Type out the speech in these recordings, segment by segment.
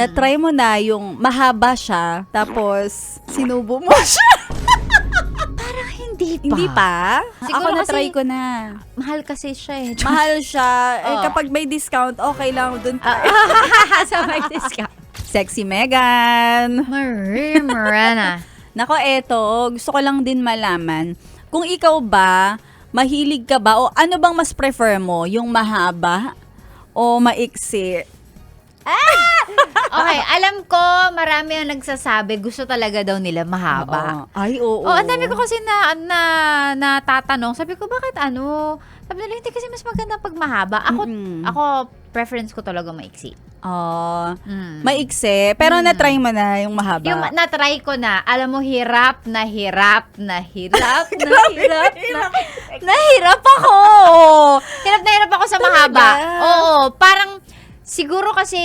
Na-try mo na yung mahaba siya, tapos sinubo mo siya. Parang hindi pa. Hindi pa? Siguro Ako na-try kasi- ko na. Mahal kasi siya eh. Mahal siya. Eh, Oh. kapag may discount, okay lang dun. Sa may discount. Sexy Megan. Marie Morena. Nako, eto, gusto ko lang din malaman, kung ikaw ba, mahilig ka ba, o ano bang mas prefer mo, yung mahaba o maiksi? Okay, alam ko marami ang nagsasabi gusto talaga daw nila mahaba. Oo. Ay, oo. Oh, ang dami ko kasi natatanong. Sabi ko, bakit ano? Sabi nila, hindi kasi mas maganda pag mahaba. Ako preference ko talaga maiksi. Maiksi, pero na-try mo na yung mahaba. Yung na-try ko na, alam mo, hirap ako. Hirap na hirap ako sa mahaba. Oo, parang, siguro kasi,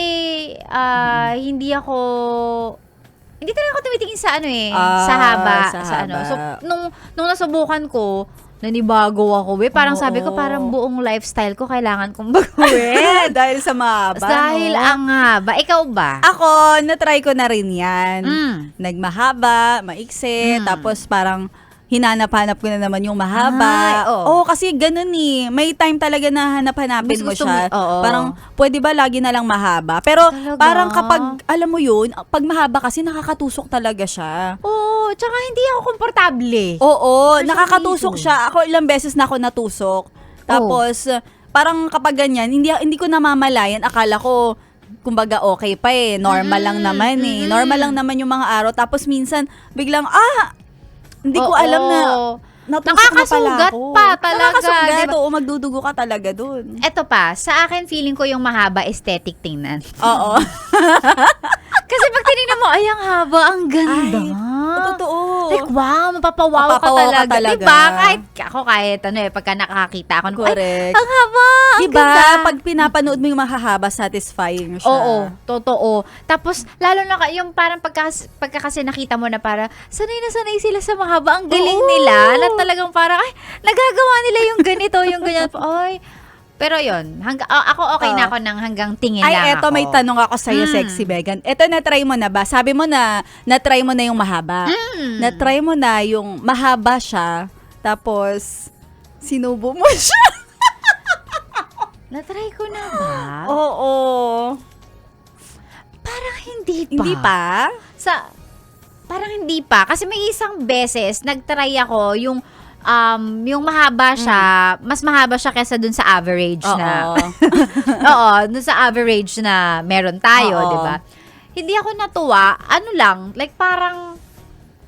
hindi talaga ako tumitingin sa ano eh, sa haba. sa ano. haba. So, nung nasubukan ko, nanibago ako parang sabi ko, Oo. parang buong lifestyle ko kailangan kong baguhin. Dahil sa mahaba, Dahil no? ang haba. Ikaw ba? Ako, na-try ko na rin yan. Nagmahaba, maiksi, Mm. tapos parang hinanap-hanap ko na naman yung mahaba. Ay, oo. Oo, kasi ganun eh. May time talaga na hanap-hanapin mo Gusto siya. mo, oo. Parang, pwede ba lagi na lang mahaba? Pero, Talaga? parang kapag, alam mo yun, pag mahaba kasi nakakatusok talaga siya. Oo, tsaka hindi ako komportable. Oo, For some nakakatusok reason. siya. Ako ilang beses na ako natusok. Tapos, parang kapag ganyan, hindi ko namamalayan. Akala ko, kumbaga okay pa eh. Normal lang naman eh. Normal lang naman yung mga araw. Tapos minsan, biglang, hindi ko Oo. alam na natusok na pala Nakakasugat ako. pa talaga, Nakakasugat, diba? oo, magdudugo ka talaga dun. Eto pa, sa akin feeling ko yung mahaba aesthetic tingnan. Oo. Kasi pag tinignan mo, ay ang haba, ang ganda. Totoo. Like, wow, mapapawaw ka Mapapawaw ka talaga. talaga. Diba? Kahit pagka nakakita ako, Correct. ay, ang haba, ang Diba? ganda. Pag pinapanood mo yung mahahaba, satisfying siya. Oo, totoo. Tapos, lalo na yung parang pagka kasi nakita mo na parang, sanay na sanay sila sa mahaba. Ang galing Oo. nila. Na talagang parang, ay, nagagawa nila yung ganito, yung ganyan. Ay, pero yun, ako okay na ako ng hanggang tingin lang Ay, eto, ako. may tanong ako sa'yo, Sexy Megan. Eto, na-try mo na ba? Sabi mo na-try mo na yung mahaba. Na-try mo na yung mahaba siya, tapos, sinubo mo siya. Na-try ko na ba? Oo. Parang hindi pa. Hindi pa? Parang hindi pa. Kasi may isang beses, nag-try ako yung mahaba siya, mas mahaba siya kesa dun sa average na. Oo, dun sa average na meron tayo, Oo. di ba? Hindi ako natuwa. Ano lang, like parang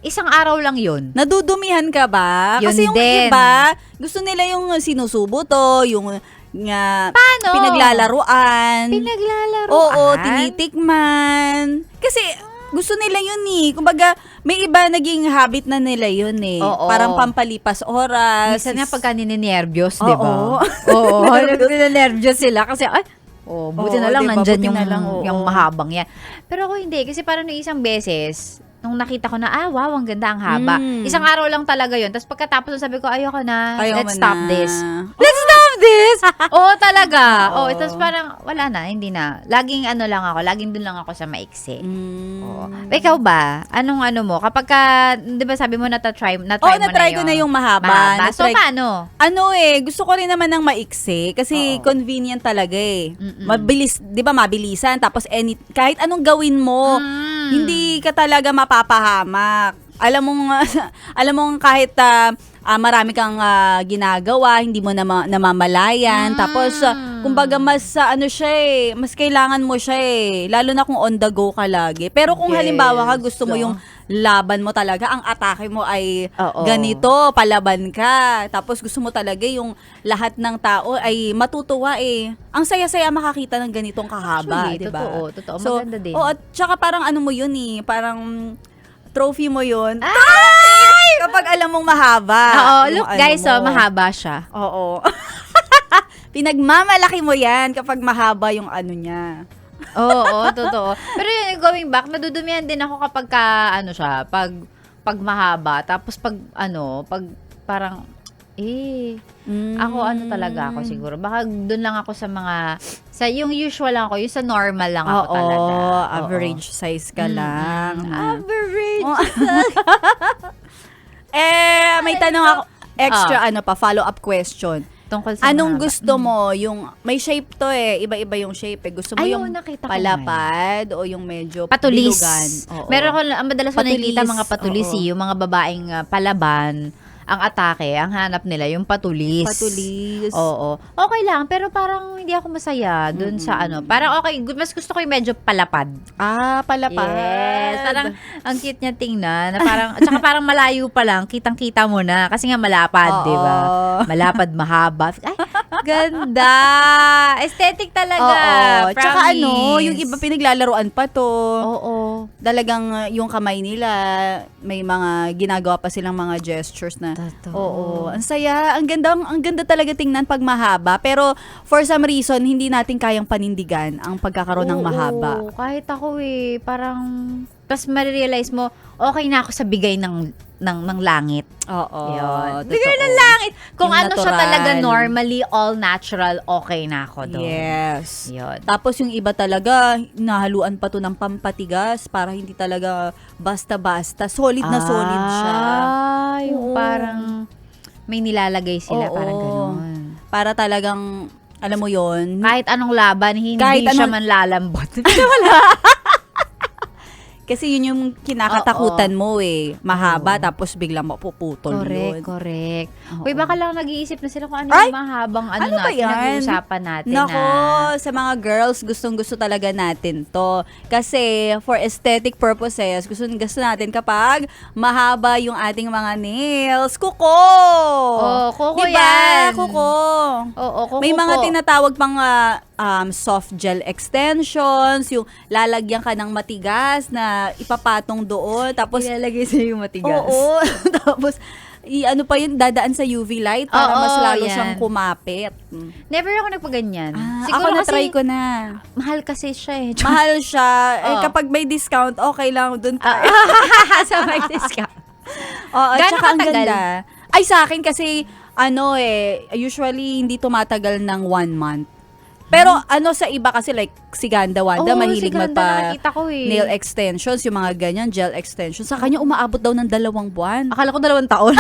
isang araw lang yun. Nadudumihan ka ba? Yun Kasi yung din. iba, gusto nila yung sinusubo to, yung nga Paano? pinaglalaruan. Pinaglalaruan? Oo, tinitikman. Kasi gusto nila yun eh. Kumbaga, may iba naging habit na nila yun eh. Oo. Parang pampalipas oras. Minsan nga pagka ninenervyos, di ba? Oo. Oo, ninenervyos sila kasi, buti Oo, na lang diba? nandyan Buti yung, na lang, oo. yung mahabang yan. Pero ako hindi, kasi parang nung isang beses, nung nakita ko na, wow, ang ganda, ang haba. Isang araw lang talaga yun. Tapos pagkatapos, sabi ko, ayoko na, Ayaw let's mo stop na. this. Let's stop this! Oo, talaga. Oo. Tapos parang, wala na, hindi na. Laging laging dun lang ako sa maiksi. Oo. Ikaw ba? Anong mo? Kapag ka, di ba sabi mo na-try mo na-try ko na yung mahaba. So, Na-try- paano? Gusto ko rin naman ng maiksi kasi Oo. convenient talaga eh. Mabilis, 'di ba, mabilisan tapos kahit anong gawin mo, hindi ka talaga mapapahamak. Alam mo kahit marami kang ginagawa, hindi mo namamalayan. Tapos kumbaga mas siya eh, mas kailangan mo siya eh, lalo na kung on the go ka lagi. Pero kung Yes. halimbawa ka gusto mo yung laban mo talaga, ang atake mo ay Oo. ganito, palaban ka. Tapos gusto mo talaga yung lahat ng tao ay matutuwa eh. Ang saya-saya makakita ng ganitong kahaba, Actually, di ba? totoo. Maganda din. At tsaka parang ano mo yun eh, parang trophy mo yun. Ay! Kapag alam mong mahaba. Oo, yung look ano guys, mo. mahaba siya. Oo. Pinagmamalaki mo yan kapag mahaba yung ano niya. Oo, totoo. Pero yun, going back, nadudumihan din ako kapag pag mahaba, tapos pag parang, Ako talaga ako siguro. Baka doon lang ako sa yung usual lang ako, yung sa normal lang ako talaga. Average size ka lang. Average. May tanong ako, extra follow-up question. Tungkol sa Anong mahaba. gusto mo? Yung may shape to iba-iba yung shape Gusto mo yung nakita ko palapad o yung medyo patulis. bilugan? Meron ko, ang madalas ko Patulis. nakikita mga patulis, yung mga babaeng palaban, ang atake, ang hanap nila yung patulis. Patulis. Oo. Okay lang, pero parang hindi ako masaya dun sa Parang okay, mas gusto ko yung medyo palapad. Palapad. Yes. Parang ang cute niya tingnan. Na parang, at saka parang malayo pa lang, kitang-kita mo na. Kasi nga malapad, di ba? Malapad, mahaba. Ay, ganda. Aesthetic talaga. Oo. Tsaka Promise. yung iba pinaglalaruan pa to. Oo. Talagang yung kamay nila, may mga ginagawa pa silang mga gestures na. Totoo. Oo. Ang saya. Ang ganda talaga tingnan pag mahaba. Pero for some reason, hindi natin kayang panindigan ang pagkakaroon ng mahaba. Oo, kahit ako parang, tas marirealize mo, okay na ako sa bigay ng langit. Oo. Yun. Totoo. Bigay ng langit. Kung Yung ano siya natural. talaga normally, all natural, okay na ako doon. Yes. Yun. Tapos yung iba talaga, nahaluan pa to ng pampatigas para hindi talaga basta-basta. Solid na solid siya. Yung Oo. parang may nilalagay sila, parang ganun. Para talagang, alam mo yon Kahit anong laban, hindi Kahit siya anong- manlalambot. kasi yun yung kinakatakutan mo mahaba tapos biglang mapuputol yun. Correct. Oo. Uy, baka lang nag-iisip na sila kung ano Ay! yung mahabang Ano ba natin, yan? nag-uusapan natin Nako, na. sa mga girls, gustong-gusto talaga natin to. Kasi for aesthetic purposes, gusto natin kapag mahaba yung ating mga nails. Kuko! Kuko diba? yan. Kuko. Oo, kuko May mga po. tinatawag pang soft gel extensions, yung lalagyan ka ng matigas na ipapatong doon. Tapos, ilalagay sa yung matigas. oo. Tapos, ano pa yun, dadaan sa UV light para Oo, mas lalo yan. siyang kumapit. Never ako nagpaganyan. Ako na-try ko na. Mahal kasi siya Mahal siya. Oo. Kapag may discount, okay lang dun pa. sa may discount. Oo, at Gaano saka ang katagal? ganda. Ay, sa akin kasi, usually hindi tumatagal ng 1 month. Pero sa iba kasi like si Ganda Wanda, mahilig nakikita ko nail extensions, yung mga ganyan, gel extensions. Sa kanya umaabot daw ng 2 buwan. Akala ko 2 taon.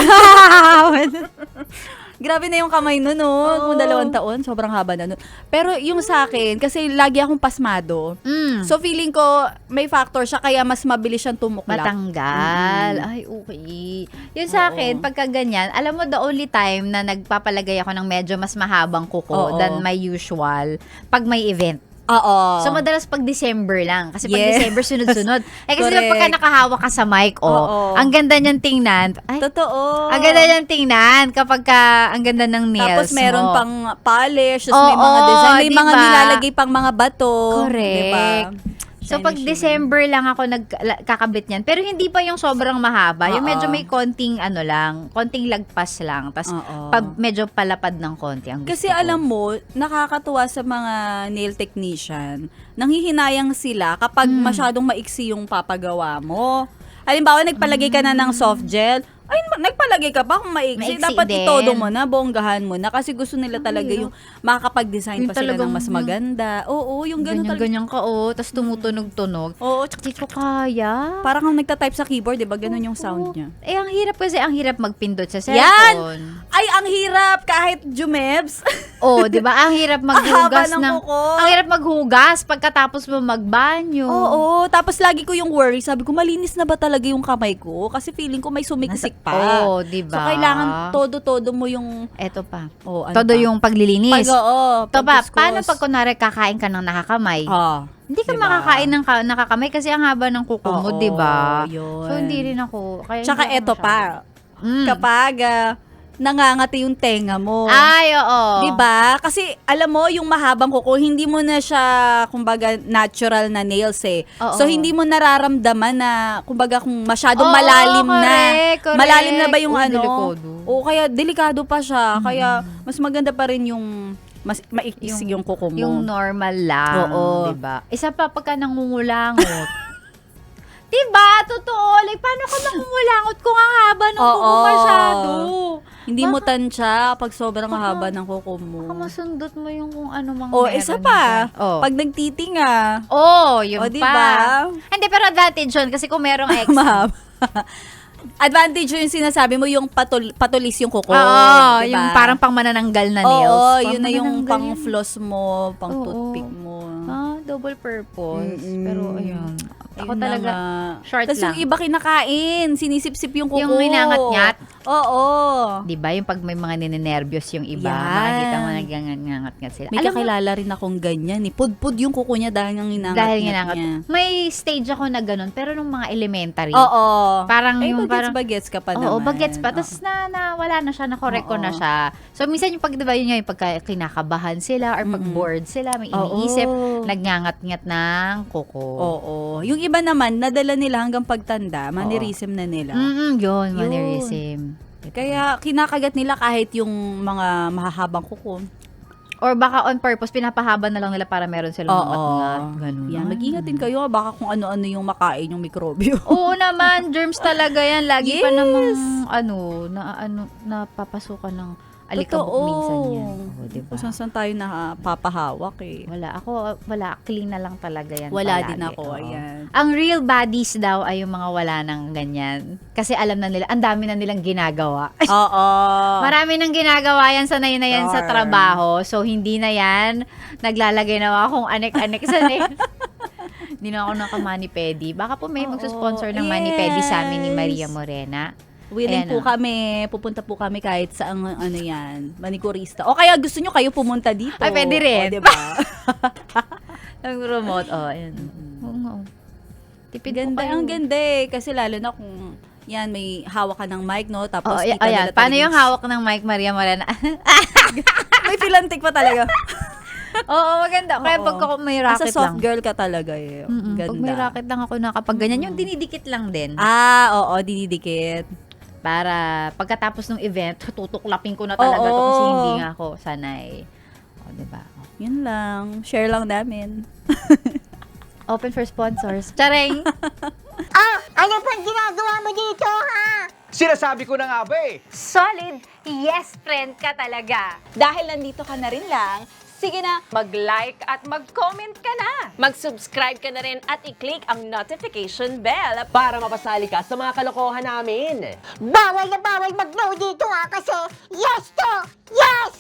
Grabe na yung kamay nun, Kung 2 taon, sobrang haba na nun. Pero yung sa akin, kasi lagi akong pasmado. So feeling ko, may factor siya, kaya mas mabilis siyang tumuklap. Matanggal. Ay, okay. Yun sa akin, pagka ganyan, alam mo, the only time na nagpapalagay ako ng medyo mas mahabang kuko than my usual, pag may event. Oo. So, madalas pag December lang. Kasi pag Yes. December, sunod-sunod. Kasi Correct. pagka nakahawak ka sa mic, Oo. ang ganda niyang tingnan. Ay, Totoo. ang ganda niyang tingnan kapag ang ganda ng nails Tapos meron mo. pang polish, tapos may Oo, mga design, may mga diba? nilalagay pang mga bato. Correct. Diba? So, pag Shiny, December lang ako nagkakabit niyan. Pero hindi pa yung sobrang mahaba. Yung Oo. medyo may konting konting lagpas lang. Tapos, Oo. medyo palapad ng konti ang gusto Kasi ko. alam mo, nakakatuwa sa mga nail technician, nanghihinayang sila kapag masyadong maiksi yung papagawa mo. Halimbawa, nagpalagay ka na ng soft gel, ay, nagpalagay ka pa kung maiksi. Maiksi Dapat din. itodo mo na, bonggahan mo na. Kasi gusto nila talaga yung makakapag-design Yung pa sila ng talagang mas maganda. Oo, yung gano'n talaga. Ganyan ka, tapos tumutunog-tunog. Oo, Hindi ko kaya. parang kang nagta-type sa keyboard, di ba? Ganun yung sound niya. Ang hirap kasi, ang hirap magpindot sa Yan! cellphone. Ay, ang hirap! Kahit Jumebs. Di ba? Ang hirap Ang haba maghugas ng kuko. Ang hirap maghugas pagkatapos mo magbanyo. Oo, tapos lagi ko yung worry. Sabi ko, malinis na ba talaga yung kamay ko? Kasi feeling ko may sumiksik pa. Oo, di ba? So, kailangan todo-todo mo yung... Eto pa. Oh, Todo yung paglilinis. Pag, Paano pag kunwari kakain ka ng nakakamay? Hindi ka diba? makakain ng nakakamay kasi ang haba ng kuko mo, Oo, di ba? yun. So, hindi rin ako. Kaya Tsaka hindi ako eto masyado. pa. Kapag nangangati yung tenga mo. Ay, oo. Diba? Kasi alam mo, yung mahabang kuko, hindi mo na siya, kumbaga, natural na nails Oo. So, hindi mo nararamdaman na, kumbaga, kung masyadong Oo, malalim na. correct. Malalim na ba yung Delikado. O kaya, delikado pa siya. Kaya, mas maganda pa rin yung, mas maikisig yung kuko mo. Yung normal lang. Oo. Diba? Isa pa pagka nangungulangot. Diba? Totoo. Like, paano ka nangungulangot kung ang haba ng kuko Oo. masyado? Hindi mo tansya pag sobrang haba ng kuko mo. Baka masundot mo yung kung ano mang O, meron isa pa. dyan. Oh. Pag nagtitinga. Yun O, pa. diba? Hindi, pero advantage yun kasi kung merong ex. Mahaba. Advantage yung sinasabi mo, yung patulis yung kuko. Oo, diba? yung parang pang manananggal na nails. Oo, Pang yun na yung manananggal pang yan. floss mo, pang Oo. toothpick mo. Double purpose. Mm-mm. Pero ayun. Ako Ayun talaga, na nga. short Tas lang. yung iba kinakain, sinisip-sip yung kuko. Yung ninangat-ngat. Oo. Di ba? Yung pag may mga ninenervyos yung iba, Yan. makikita mo nagangat-ngat sila. May kakilala rin akong ganyan. Pudpud yung kuko niya dahil nang inangat dahil niya. ginangat. May stage ako na ganun, pero nung mga elementary. Oo. Parang Ay, yung bagets ka pa naman. Oo, bagets pa. Tapos wala na siya, na-correct ko na siya. So, minsan yung pag, diba, yun yung pagka kinakabahan sila or pag bored sila, may iniisip, nagngangat-ngat ng kuko. Oo. Yung iba naman, nadala nila hanggang pagtanda, mannerism na nila. Yun, mannerism. Kaya kinakagat nila kahit yung mga mahahabang kuko. Or baka on purpose, pinapahaba na lang nila para meron silang Oo. ngat-ngat. Ganun. Yan, mag-ingat din kayo. Baka kung ano-ano yung makain yung mikrobyo. Oo naman, germs talaga yan. Lagi pa Yes. namang, napapasukan ng alikabok Totoo. minsan yan. Oo, diba? Kung saan tayo napapahawak eh. Wala. Clean na lang talaga yan. Wala palagi. din ako, Oo. ayan. Ang real bodies daw ay yung mga wala ng ganyan. Kasi alam na nila, ang dami na nilang ginagawa. Oo. Marami nang ginagawa yan, sanay na yan sa Sure. trabaho. So, hindi na yan naglalagay na akong anek-anek sa Hindi na ako naka-mani-pedi. Baka po may Oo. magsusponsor ng mani-pedi sa amin ni Yes. Maria Morena. Willing Ayan po kami. Pupunta po kami kahit sa ano yan, manikurista. O kaya gusto nyo kayo pumunta dito. Ay, pwede rin. O, diba? Nag-promote. Ayan. Oo nga. Tipid po Ganda, kayo. ang ganda eh. Kasi lalo na kung yan, may hawak ka ng mic, no? Tapos, di ka ayan. nila Paano talagang- yung hawak ng mic, Maria Morena? May pilantik pa talaga. Oo, maganda. Kaya Oo. pag ako may As a racket soft lang. girl ka talaga eh. Ganda. Pag may racket lang ako na kapag ganyan, yung dinidikit lang din. Oo, dinidikit. Para pagkatapos ng event, tutuklapin ko na talaga to kasi hindi nga ako sanay. O, diba? Yun lang. Share lang namin. Open for sponsors. Charing! Ano pang ginagawa mo dito, ha? Sinasabi ko na nga ba eh. Solid yes friend ka talaga. Dahil nandito ka na rin lang, sige na, Mag-like at mag-comment ka na. Mag-subscribe ka na rin at i-click ang notification bell. Para mapasali ka sa mga kalokohan namin. Bawal na bawal mag-no dito, ha? Kasi yes to yes!